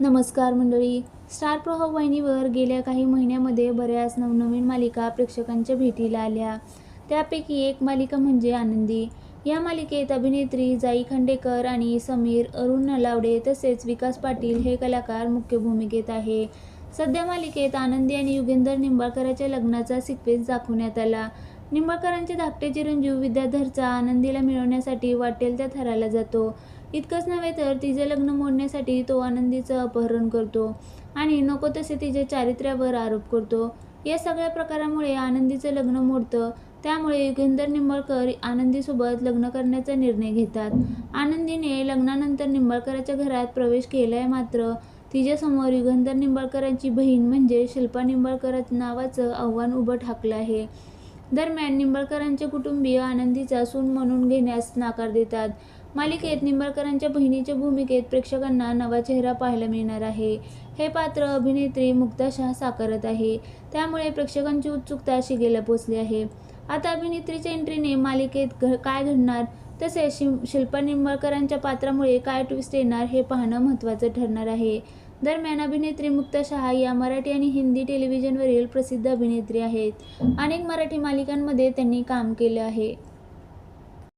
नमस्कार मंडळी. स्टार प्रवाह वाहिनीवर गेल्या काही महिन्यामध्ये बऱ्याच नवनवीन मालिका प्रेक्षकांच्या भेटीला आल्या. त्यापैकी एक मालिका म्हणजे आनंदी. या मालिकेत अभिनेत्री जाई खांडेकर आणि समीर, अरुण नलावडे तसेच विकास पाटील हे कलाकार मुख्य भूमिकेत आहे. सध्या मालिकेत आनंदी आणि युगेंधर निंबाळकरच्या लग्नाचा सिक्वेन्स दाखवण्यात आला. निंबाळकरांचे धाकटे चिरंजीव विद्याधरचा आनंदीला मिळवण्यासाठी वाटेल त्या थराला जातो. इतकंच नव्हे तर तिचे लग्न मोडण्यासाठी तो आनंदीचं अपहरण करतो आणि नको तसे तिच्या चारित्र्यावर आरोप करतो. या सगळ्या प्रकारामुळे आनंदीचं लग्न मोडतं. त्यामुळे युगेंधर निंबाळकर आनंदीसोबत लग्न करण्याचा निर्णय घेतात. आनंदीने लग्नानंतर निंबाळकराच्या घरात प्रवेश केलाय, मात्र तिच्यासमोर युगेंधर निंबाळकरांची बहीण म्हणजे शिल्पा निंबाळकर नावाचं आव्हान उभं ठाकलं आहे. दरम्यान निंबाळकरांचे कुटुंबीय आनंदीचा सून म्हणून घेण्यास नकार देतात. मालिकेत निंबाळकरांच्या बहिणीच्या भूमिकेत प्रेक्षकांना नवा चेहरा पाहायला मिळणार आहे. हे पात्र अभिनेत्री मुक्ता शाह साकारत आहे. त्यामुळे प्रेक्षकांची उत्सुकता शिगेला पोहोचली आहे. आता अभिनेत्रीच्या एंट्रीने मालिकेत काय घडणार, तसेच शिल्पा निंबाळकरांच्या पात्रामुळे काय ट्विस्ट येणार हे पाहणं महत्त्वाचं ठरणार आहे. दरम्यान अभिनेत्री मुक्ता शाह या मराठी आणि हिंदी टेलिव्हिजनवरील प्रसिद्ध अभिनेत्री आहेत. अनेक मराठी मालिकांमध्ये त्यांनी काम केलं आहे.